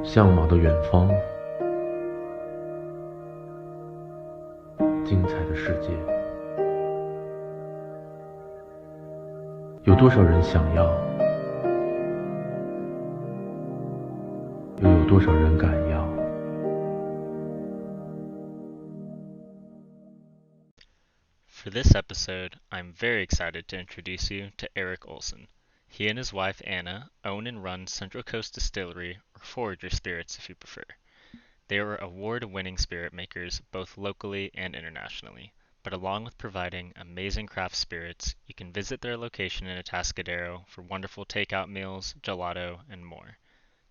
向往的远方，精彩的世界，有多少人想要，又有多少人敢要？ For this episode, I'm very excited to introduce you to Eric Olson. He and his wife Anna own and run Central Coast Distillery, or Forager Spirits if you prefer. They are award-winning spirit makers both locally and internationally, but along with providing amazing craft spirits, you can visit their location in Atascadero for wonderful takeout meals, gelato, and more.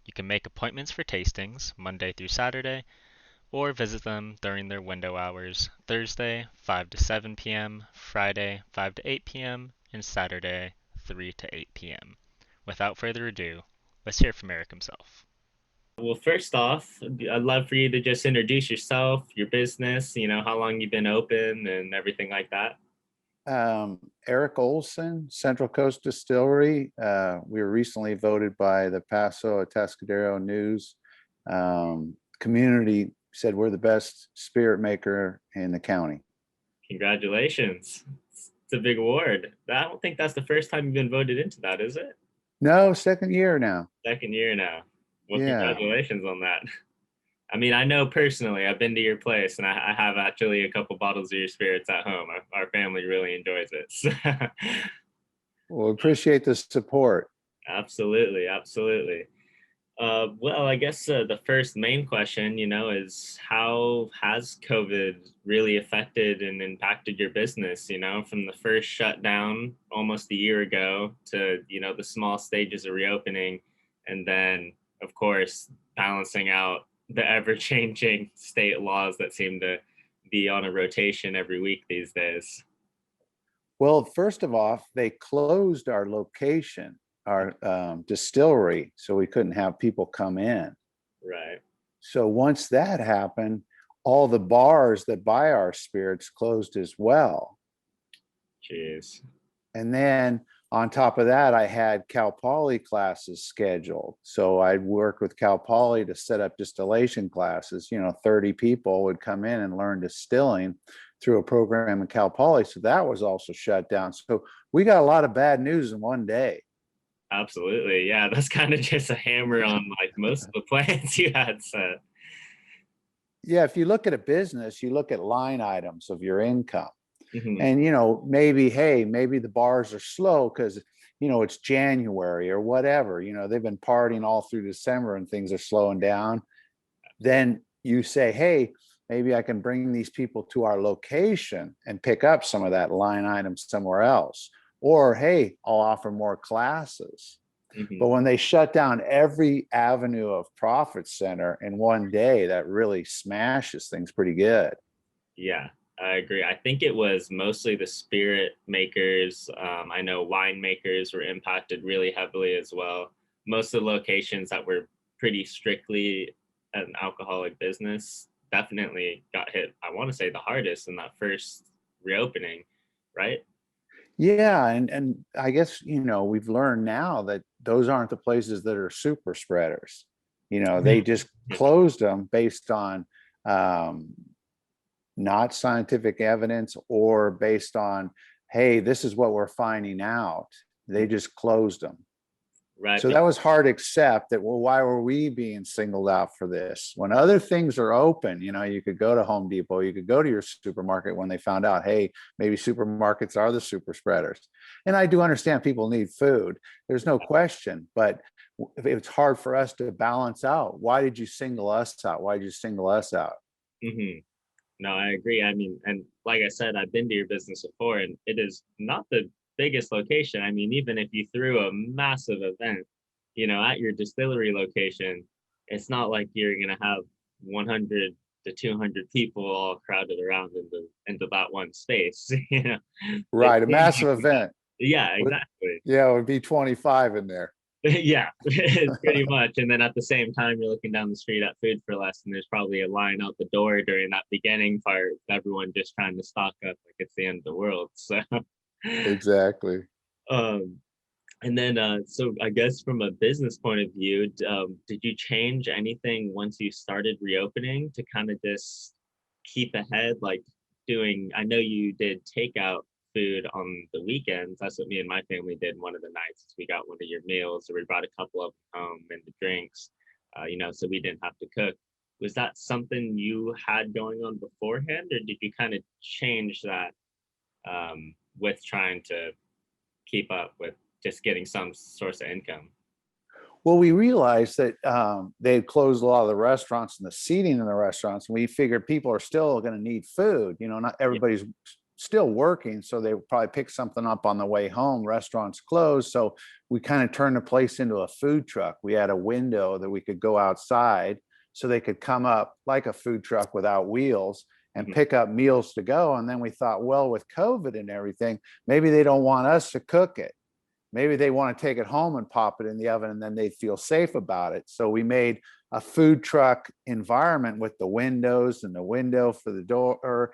You can make appointments for tastings Monday through Saturday, or visit them during their window hours Thursday 5 to 7 p.m., Friday 5 to 8 p.m., and Saturday 3 to 8 p.m. Without further ado, let's hear from Eric himself. Well, first off, I'd love for you to just introduce yourself, your business, how long you've been open and everything like that. Eric Olson, Central Coast Distillery. We were recently voted by the Paso Atascadero News community, said we're the best spirit maker in the county. Congratulations. It's a big award. I don't think that's the first time you've been voted into that, is it? No, second year now. Second year now. Well, Yeah. congratulations on that. I mean, I know personally, I've been to your place and I have actually a couple bottles of your spirits at home. Our family really enjoys it. So, Well, appreciate the support. absolutely, absolutely. Well, I guess the first main question, is how has COVID really affected and impacted your business, from the first shutdown almost a year ago to, the small stages of reopening, and then, of course, balancing out the ever-changing state laws that seem to be on a rotation every week these days. Well, first of all, they closed our location, our distillery, so we couldn't have people come in. Right. So once that happened, all the bars that buy our spirits closed as well. Jeez. And then on top of that, I had Cal Poly classes scheduled. So I'd work with Cal Poly to set up distillation classes. 30 people would come in and learn distilling through a program in Cal Poly. So that was also shut down. So we got a lot of bad news in one day. Absolutely. Yeah, that's kind of just a hammer on like most of the plans you had set. Yeah, if you look at a business, you look at line items of your income. Mhm. And maybe the bars are slow because it's January or whatever. They've been partying all through December and things are slowing down. Then you say, hey, maybe I can bring these people to our location and pick up some of that line item somewhere else. Or hey, I'll offer more classes. But Mhm. when they shut down every avenue of profit center in one day, that really smashes things pretty good. Yeah, I agree. I think it was mostly the spirit makers. I know winemakers were impacted really heavily as well. Most of the locations that were pretty strictly an alcoholic business definitely got hit, I want to say, the hardest in that first reopening, right? Yeah, and I guess we've learned now that those aren't the places that are super spreaders. They just closed them based on um, not scientific evidence or based on, hey, this is what we're finding out. They just closed them. Right. So that was hard to accept that, well, why were we being singled out for this? When other things are open, you could go to Home Depot, you could go to your supermarket when they found out, hey, maybe supermarkets are the super spreaders. And I do understand people need food. There's no question, but it's hard for us to balance out. Why did you single us out? Why did you single us out? Hmm. No, I agree. I mean, and like I said, I've been to your business before, and it is not the biggest location. I mean, even if you threw a massive event, at your distillery location, it's not like you're gonna have 100 to 200 people all crowded around into that one space. It's Right, a way massive more than that. event. Yeah, exactly. Yeah, it would be 25 in there. Yeah, it's pretty much. And then at the same time, you're looking down the street at Food for Less, and there's probably a line out the door during that beginning part. Everyone just trying to stock up like it's the end of the world. So, Exactly. um, And then, so I guess from a business point of view, did you change anything once you started reopening to kind of just keep ahead, like doing, I know you did takeout food on the weekends. That's what me and my family did one of the nights. We got one of your meals, or we brought a couple of them home and the drinks, so we didn't have to cook. Was that something you had going on beforehand, or did you kind of change that with trying to keep up with just getting some source of income? Well, we realized that they had closed a lot of the restaurants and the seating in the restaurants, and we figured people are still going to need food. Not everybody's still working, so they would probably pick something up on the way home. Restaurants closed, so we kind of turned the place into a food truck. We had a window that we could go outside, so they could come up like a food truck without wheels and pick up meals to go. And then we thought, well, with COVID and everything, maybe they don't want us to cook it. Maybe they want to take it home and pop it in the oven, and then they'd feel safe about it. So we made a food truck environment with the windows and the window for the door,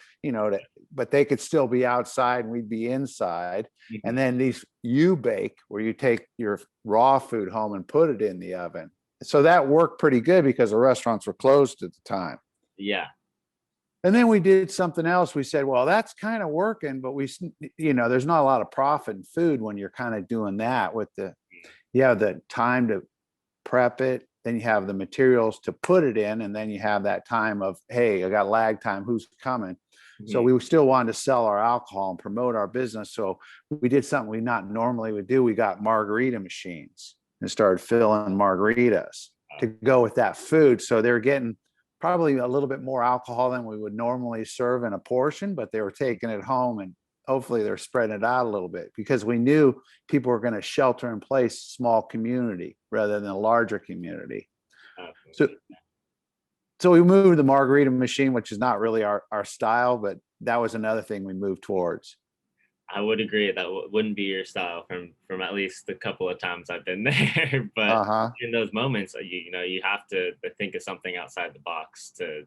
but they could still be outside and we'd be inside. And then these bake, where you take your raw food home and put it in the oven. So that worked pretty good because the restaurants were closed at the time. Yeah. And then we did something else. We said, well, that's kind of working, but there's not a lot of profit in food when you're kind of doing that you have the time to prep it, then you have the materials to put it in, and then you have that time of, hey, I got lag time, who's coming? So we still wanted to sell our alcohol and promote our business. So we did something we not normally would do. We got margarita machines and started filling margaritas to go with that food. So they're getting probably a little bit more alcohol than we would normally serve in a portion, but they were taking it home, and hopefully they're spreading it out a little bit, because we knew people were going to shelter in place small community rather than a larger community. So we moved the margarita machine, which is not really our style, but that was another thing we moved towards. I would agree that wouldn't be your style from at least a couple of times I've been there. But in those moments, you have to think of something outside the box to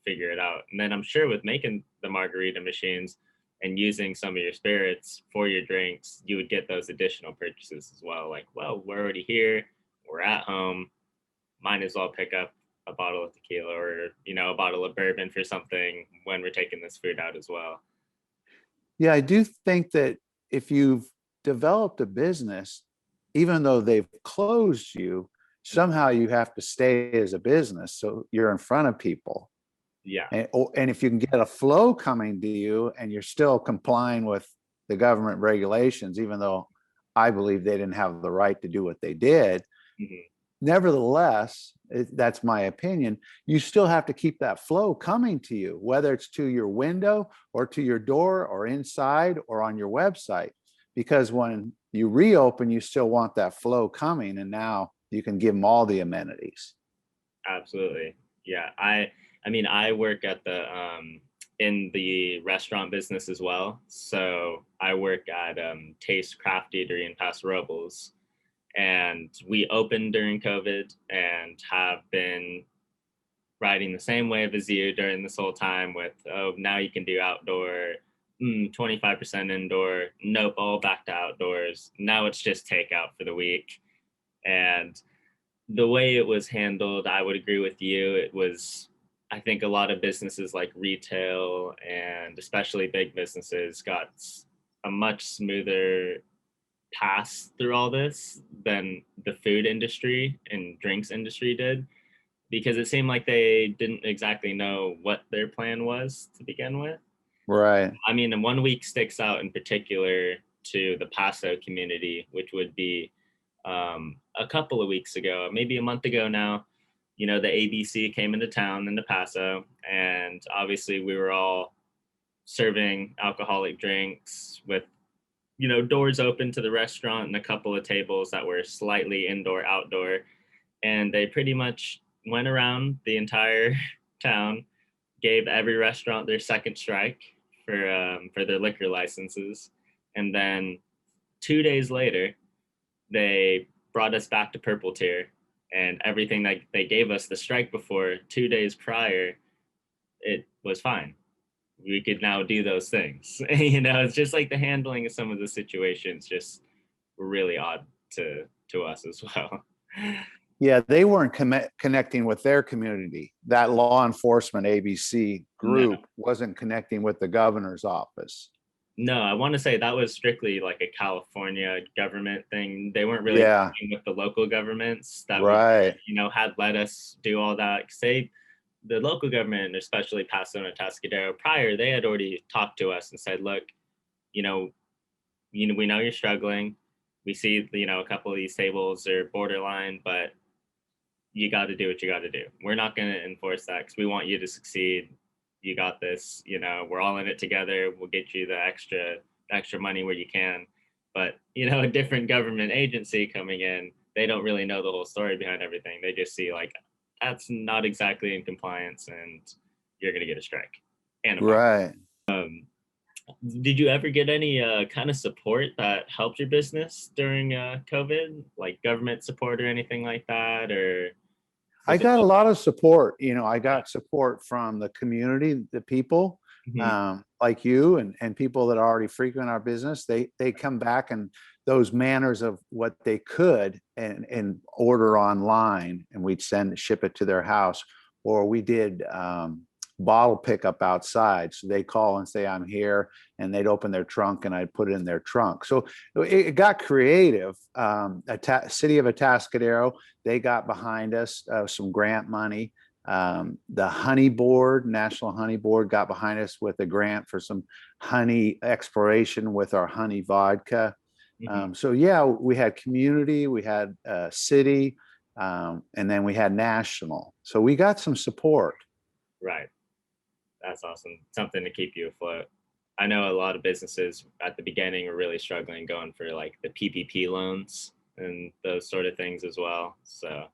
figure it out. And then I'm sure with making the margarita machines and using some of your spirits for your drinks, you would get those additional purchases as well. Like, well, we're already here, we're at home, might as well pick up a bottle of tequila or a bottle of bourbon for something when we're taking this food out as well. Yeah, I do think that if you've developed a business, even though they've closed you, somehow you have to stay as a business, so you're in front of people. Yeah. And if you can get a flow coming to you and you're still complying with the government regulations, even though I believe they didn't have the right to do what they did, nevertheless, that's my opinion, you still have to keep that flow coming to you, whether it's to your window or to your door or inside or on your website, because when you reopen, you still want that flow coming, and now you can give them all the amenities. Absolutely. Yeah. I mean, I work at in the restaurant business as well. So I work at Taste Craft Eatery in Paso Robles. And we opened during COVID and have been riding the same wave as you during this whole time with, oh, now you can do outdoor, 25% indoor, nope, all back to outdoors. Now it's just takeout for the week. And the way it was handled, I would agree with you. It was, I think a lot of businesses like retail and especially big businesses got a much smoother pass through all this than the food industry and drinks industry did, because it seemed like they didn't exactly know what their plan was to begin with. Right. I mean, and 1 week sticks out in particular to the Paso community, which would be a couple of weeks ago, maybe a month ago now. The ABC came into town in the Paso, and obviously we were all serving alcoholic drinks with doors open to the restaurant and a couple of tables that were slightly indoor, outdoor. And they pretty much went around the entire town, gave every restaurant their second strike for their liquor licenses. And then 2 days later, they brought us back to purple tier, and everything that they gave us the strike before 2 days prior, it was fine. We could now do those things. It's just like the handling of some of the situations just were really odd to us as well. Yeah, they weren't connecting with their community. That law enforcement ABC group wasn't connecting with the governor's office. No, I want to say that was strictly like a California government thing. They weren't really working with the local governments that had let us do all that. 'Cause the local government, especially Paso and Atascadero, prior, they had already talked to us and said, look, we know you're struggling. We see, a couple of these tables are borderline, but you got to do what you got to do. We're not going to enforce that because we want you to succeed. You got this, we're all in it together. We'll get you the extra money where you can. But, a different government agency coming in, they don't really know the whole story behind everything. They just see like, that's not exactly in compliance and you're going to get a strike. And right. Did you ever get any kind of support that helped your business during COVID, like government support or anything like that? Or I got a lot of support. I got support from the community, the people like you and people that already frequent our business. They come back and those manners of what they could and order online, and we'd ship it to their house, or we did bottle pickup outside. So they call and say, I'm here, and they'd open their trunk and I'd put it in their trunk. So it got creative. City of Atascadero, they got behind us, some grant money. The Honey Board, National Honey Board, got behind us with a grant for some honey exploration with our honey vodka. So yeah, we had community, we had city, and then we had national. So we got some support. Right. That's awesome. Something to keep you afloat. I know a lot of businesses at the beginning were really struggling going for like the PPP loans and those sort of things as well. So,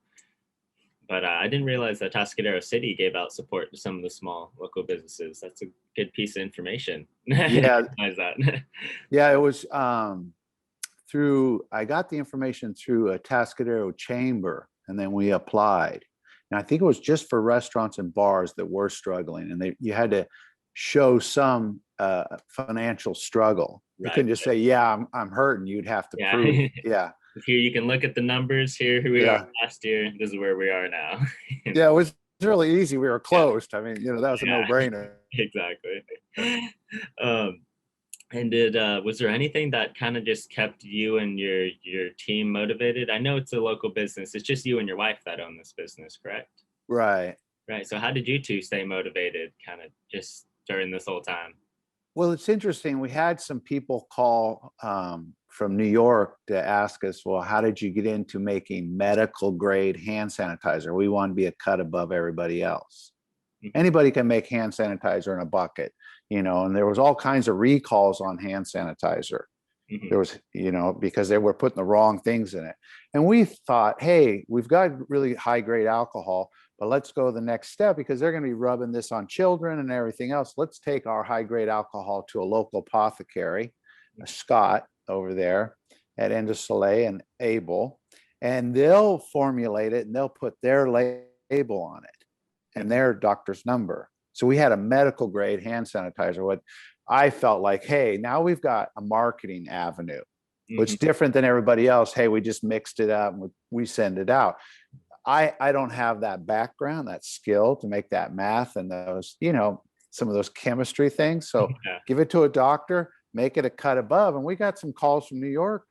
but I didn't realize that Atascadero City gave out support to some of the small local businesses. That's a good piece of information. Yeah. That. Yeah, it was I got the information through Atascadero Chamber, and then we applied. And I think it was just for restaurants and bars that were struggling, and you had to show some financial struggle. You couldn't just say, "Yeah, I'm hurting." You'd have to prove, yeah. Here you can look at the numbers. Here we are last year. This is where we are now. Yeah, it was really easy. We were closed. I mean, that was a no-brainer. Exactly. And was there anything that kind of just kept you and your team motivated? I know it's a local business. It's just you and your wife that own this business, correct? Right. Right. So how did you two stay motivated kind of just during this whole time? Well, it's interesting. We had some people call from New York to ask us, well, how did you get into making medical grade hand sanitizer? We want to be a cut above everybody else. Anybody can make hand sanitizer in a bucket, and there was all kinds of recalls on hand sanitizer. There was, because they were putting the wrong things in it. And we thought, hey, we've got really high grade alcohol, but let's go the next step because they're going to be rubbing this on children and everything else. Let's take our high grade alcohol to a local apothecary, Scott over there at Andersen and Abel, and they'll formulate it and they'll put their label on it and their doctor's number. So we had a medical grade hand sanitizer. What I felt like, hey, now we've got a marketing avenue, which is different than everybody else. Hey, we just mixed it up and we send it out. I don't have that background, that skill to make that math and those, some of those chemistry things. So give it to a doctor, make it a cut above. And we got some calls from New York,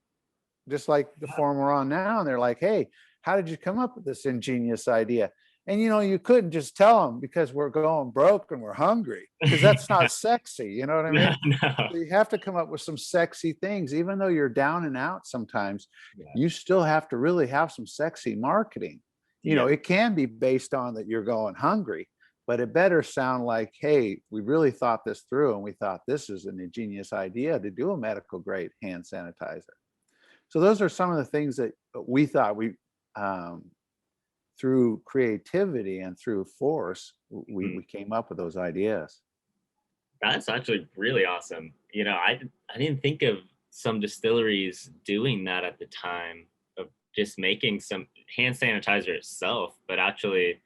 just like the forum we're on now. And they're like, hey, how did you come up with this ingenious idea? And, you couldn't just tell them because we're going broke and we're hungry, because that's not sexy. You know what I mean? No. So you have to come up with some sexy things, even though you're down and out sometimes. You still have to really have some sexy marketing. It can be based on that you're going hungry, but it better sound like, hey, we really thought this through and we thought this is an ingenious idea to do a medical grade hand sanitizer. So those are some of the things that we thought through creativity and through force, we came up with those ideas. That's actually really awesome. I didn't think of some distilleries doing that at the time, of just making some hand sanitizer itself, but actually,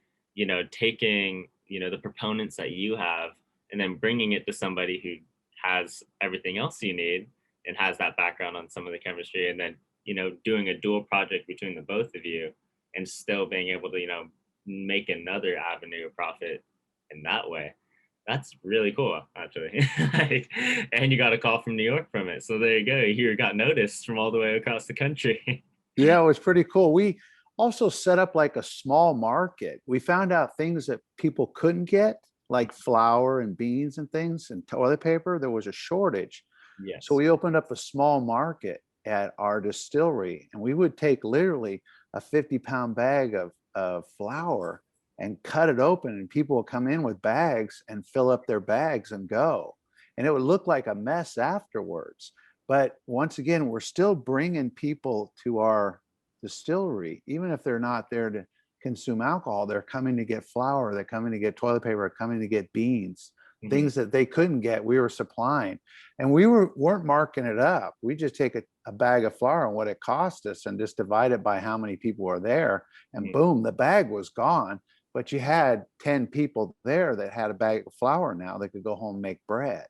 taking, the proponents that you have and then bringing it to somebody who has everything else you need and has that background on some of the chemistry, and then doing a dual project between the both of you and still being able to, make another avenue of profit in that way. That's really cool, actually. And you got a call from New York from it. So there you go. You got noticed from all the way across the country. Yeah, it was pretty cool. We also set up like a small market. We found out things that people couldn't get, like flour and beans and things and toilet paper. There was a shortage. Yes. So we opened up a small market at our distillery, and we would take literally a 50-pound bag of flour and cut it open, and people would come in with bags and fill up their bags and go. And it would look like a mess afterwards. But once again, we're still bringing people to our distillery, even if they're not there to consume alcohol. They're coming to get flour, they're coming to get toilet paper, coming to get beans, things that they couldn't get, we were supplying. And we weren't marking it up. We just take a bag of flour and what it cost us and just divide it by how many people are there. And boom, the bag was gone. But you had 10 people there that had a bag of flour now that could go home and make bread.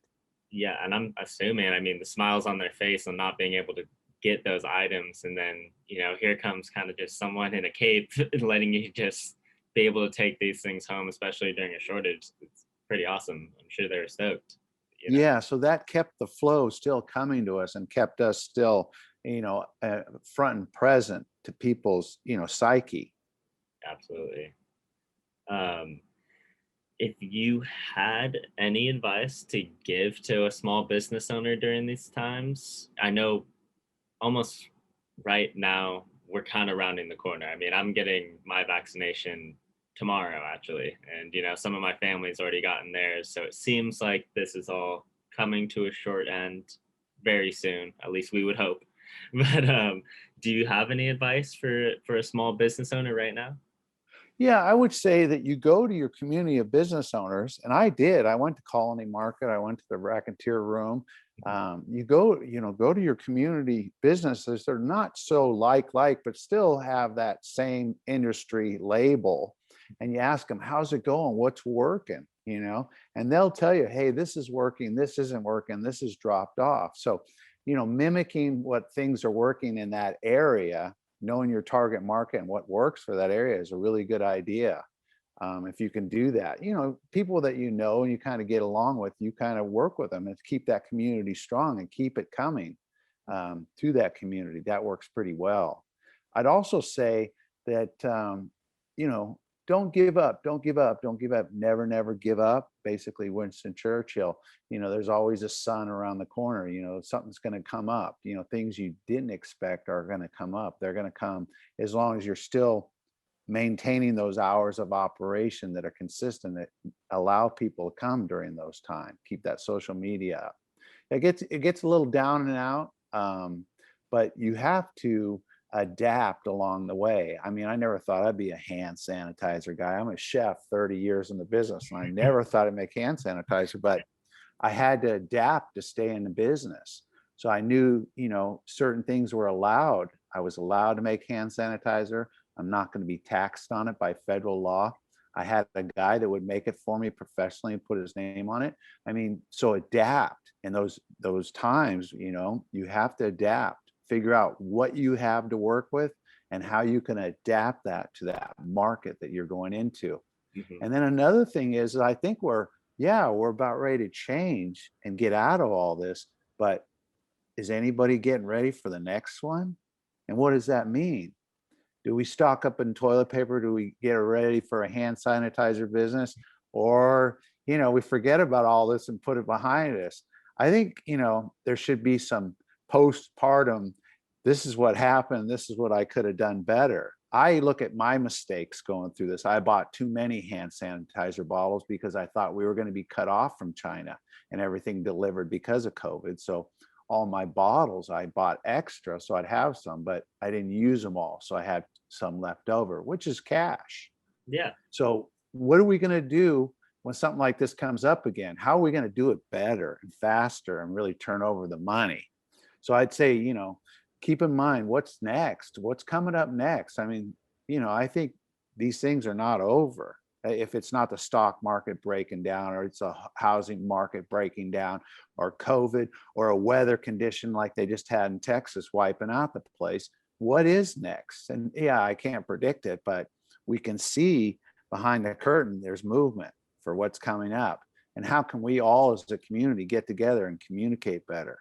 Yeah, and I'm assuming, the smiles on their face on not being able to get those items, and then, here comes kind of just someone in a cape letting you just be able to take these things home, especially during a shortage. It's pretty awesome. I'm sure they're stoked. Yeah, so that kept the flow still coming to us and kept us still, front and present to people's, psyche. Absolutely. If you had any advice to give to a small business owner during these times, I know almost right now we're kind of rounding the corner. I'm getting my vaccination tomorrow, actually. And, some of my family's already gotten theirs. So it seems like this is all coming to a short end very soon. At least we would hope. But do you have any advice for a small business owner right now? Yeah, I would say that you go to your community of business owners, and I did. I went to Colony Market. I went to the Racketeer Room. You go to your community businesses. They're not so like, but still have that same industry label. And you ask them, how's it going? What's working? And they'll tell you, hey, this is working. This isn't working. This has dropped off. So, mimicking what things are working in that area, knowing your target market and what works for that area is a really good idea. If you can do that, people that and you kind of get along with, you kind of work with them and keep that community strong and keep it coming to that community. That works pretty well. I'd also say that, don't give up, don't give up, don't give up, never give up. Basically, Winston Churchill, there's always a sun around the corner, something's going to come up, things you didn't expect are going to come up. They're going to come as long as you're still maintaining those hours of operation that are consistent, that allow people to come during those times. Keep that social media up. It gets a little down and out, but you have to adapt along the way. I never thought I'd be a hand sanitizer guy. I'm a chef, 30 years in the business, and I never thought I'd make hand sanitizer, but I had to adapt to stay in the business. So I knew, certain things were allowed. I was allowed to make hand sanitizer. I'm not going to be taxed on it by federal law. I had a guy that would make it for me professionally and put his name on it. So adapt in those times, you have to adapt. Figure out what you have to work with and how you can adapt that to that market that you're going into. And then another thing is, I think we're about ready to change and get out of all this, but is anybody getting ready for the next one? And what does that mean? Do we stock up in toilet paper? Do we get ready for a hand sanitizer business? Or, we forget about all this and put it behind us? I think, there should be some postpartum, this is what happened, this is what I could have done better. I look at my mistakes going through this. I bought too many hand sanitizer bottles because I thought we were going to be cut off from China and everything delivered because of COVID. So all my bottles, I bought extra so I'd have some, but I didn't use them all. So I had some left over, which is cash. Yeah. So what are we going to do when something like this comes up again? How are we going to do it better and faster and really turn over the money? So I'd say, keep in mind what's next, what's coming up next. I think these things are not over. if it's not the stock market breaking down, or it's a housing market breaking down, or COVID, or a weather condition like they just had in Texas wiping out the place, what is next? And yeah, I can't predict it, but we can see behind the curtain there's movement for what's coming up. And how can we all as a community get together and communicate better?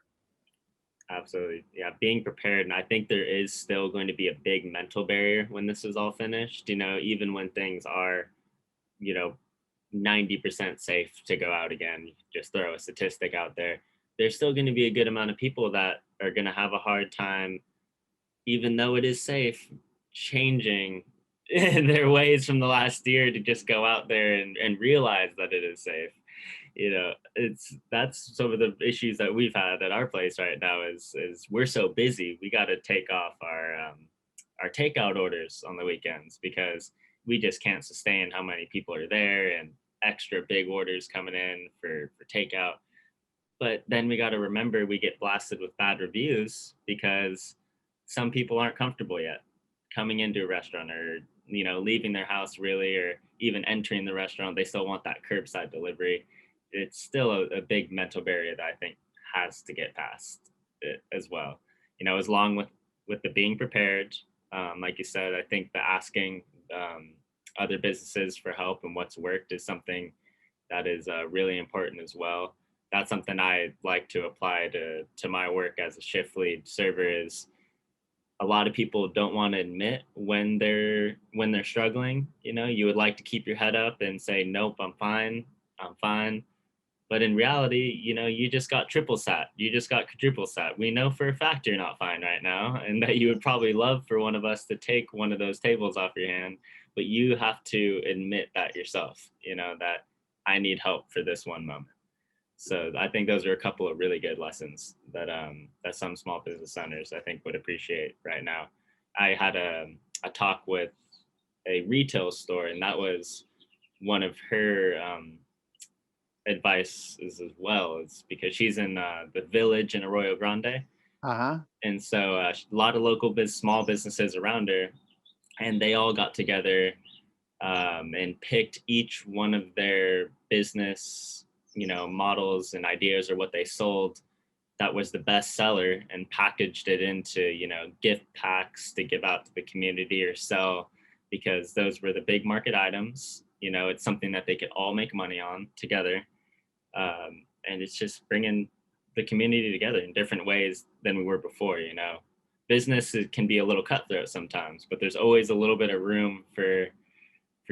Absolutely. Yeah, being prepared. And I think there is still going to be a big mental barrier when this is all finished, even when things are, 90% safe to go out again. Just throw a statistic out there. There's still going to be a good amount of people that are going to have a hard time, even though it is safe, changing their ways from the last year to just go out there and realize that it is safe. That's some of the issues that we've had at our place right now is we're so busy. We got to take off our takeout orders on the weekends because we just can't sustain how many people are there and extra big orders coming in for takeout. But then we got to remember we get blasted with bad reviews because some people aren't comfortable yet coming into a restaurant or, leaving their house really, or even entering the restaurant. They still want that curbside delivery. It's still a big mental barrier that I think has to get past it as well. As long with the being prepared, like you said, I think the asking other businesses for help and what's worked is something that is really important as well. That's something I like to apply to my work as a shift lead server. Is a lot of people don't want to admit when they're struggling. You would like to keep your head up and say, nope, I'm fine. But in reality, you just got triple sat. You just got quadruple sat. We know for a fact you're not fine right now, and that you would probably love for one of us to take one of those tables off your hand. But you have to admit that yourself, that I need help for this one moment. So I think those are a couple of really good lessons that some small business owners I think would appreciate right now. I had a talk with a retail store, and that was one of her advice as well. It's because she's in the Village in Arroyo Grande. And so a lot of local small businesses around her, and they all got together and picked each one of their business models and ideas, or what they sold that was the best seller, and packaged it into gift packs to give out to the community or sell, because those were the big market items. It's something that they could all make money on together. And it's just bringing the community together in different ways than we were before. Business can be a little cutthroat sometimes, but there's always a little bit of room for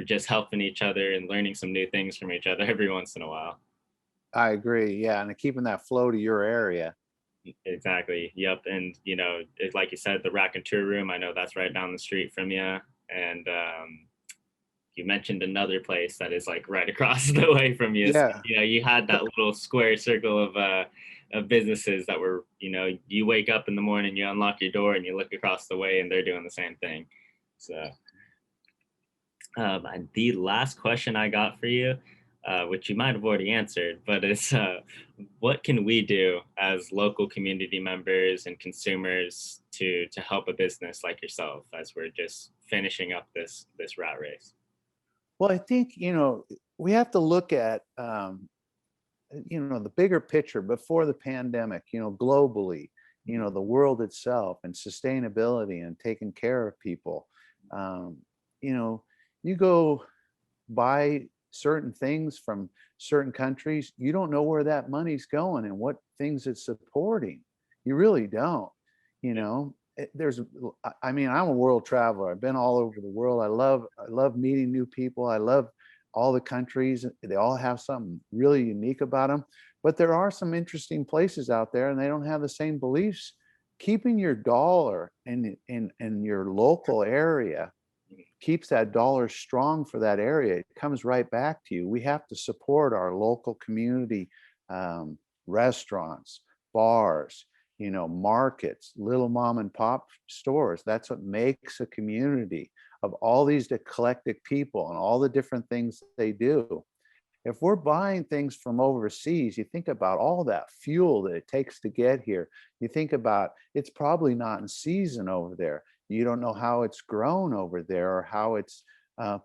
just helping each other and learning some new things from each other every once in a while. I agree. Yeah. And keeping that flow to your area. Exactly. Yep. And, it's like you said, the Rack and Tour Room, I know that's right down the street from you. And you mentioned another place that is like right across the way from you. Yeah. So, you had that little square circle of businesses that were, you wake up in the morning, you unlock your door and you look across the way and they're doing the same thing. So and the last question I got for you, which you might have already answered, but it's what can we do as local community members and consumers to help a business like yourself as we're just finishing up this rat race? Well, I think, we have to look at, the bigger picture before the pandemic, globally, the world itself, and sustainability and taking care of people. You go buy certain things from certain countries, you don't know where that money's going and what things it's supporting. You really don't. I'm a world traveler. I've been all over the world. I love meeting new people. I love all the countries. They all have something really unique about them. But there are some interesting places out there, and they don't have the same beliefs. Keeping your dollar in your local area keeps that dollar strong for that area. It comes right back to you. We have to support our local community restaurants, bars, markets, little mom and pop stores. That's what makes a community of all these eclectic people and all the different things they do. If we're buying things from overseas, you think about all that fuel that it takes to get here. You think about it's probably not in season over there. You don't know how it's grown over there or how it's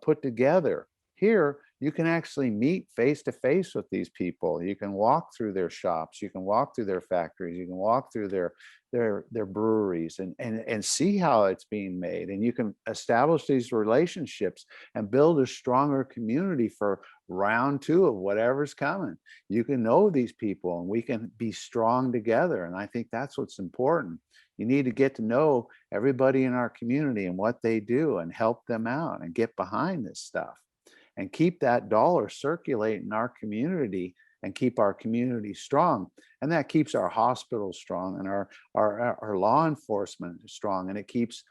put together. Here, you can actually meet face to face with these people. You can walk through their shops, you can walk through their factories, you can walk through their breweries and see how it's being made. And you can establish these relationships and build a stronger community for round two of whatever's coming. You can know these people and we can be strong together. And I think that's what's important. You need to get to know everybody in our community and what they do and help them out and get behind this stuff and keep that dollar circulate in our community and keep our community strong. And that keeps our hospitals strong and our law enforcement strong. And it keeps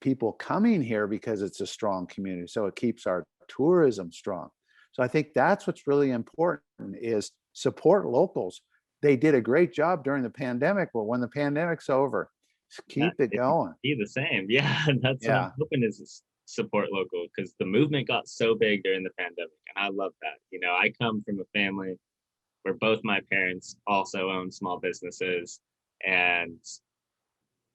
people coming here because it's a strong community. So it keeps our tourism strong. So I think that's what's really important is support locals. They did a great job during the pandemic, but when the pandemic's over, keep it going. Be the same. Yeah, that's what Yeah. I'm hoping is support local, because the movement got so big during the pandemic, and I love that. You know, I come from a family where both my parents also own small businesses, and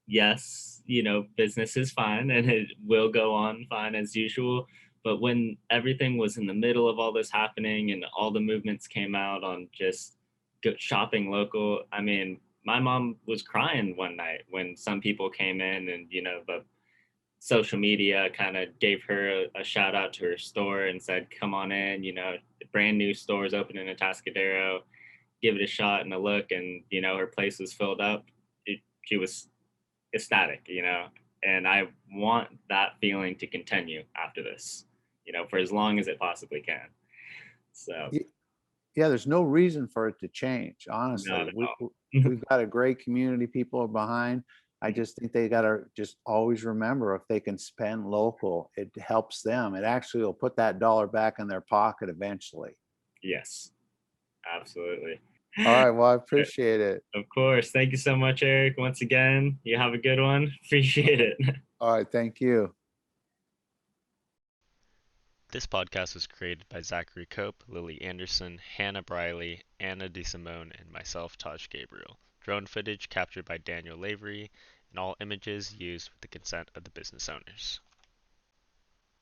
yes, you know, business is fine and it will go on fine as usual. But when everything was in the middle of all this happening and all the movements came out on just shopping local, I mean, my mom was crying one night when some people came in and, you know, the social media kind of gave her a shout out to her store and said, come on in, you know, brand new stores open in Atascadero, give it a shot and a look. And, you know, her place was filled up. She was ecstatic, you know, and I want that feeling to continue after this, you know, for as long as it possibly can. So Yeah, there's no reason for it to change. Honestly, not at all. we've got a great community. People are behind. I just think they got to just always remember if they can spend local, it helps them. It actually will put that dollar back in their pocket eventually. Yes, absolutely. All right. Well, I appreciate it. Of course. Thank you so much, Eric. Once again, you have a good one. Appreciate it. All right. Thank you. This podcast was created by Zachary Cope, Lily Andersen, Hannah Briley, Anna Disimone, and myself, Taj Gabriel. Drone footage captured by Daniel Lavery, and all images used with the consent of the business owners.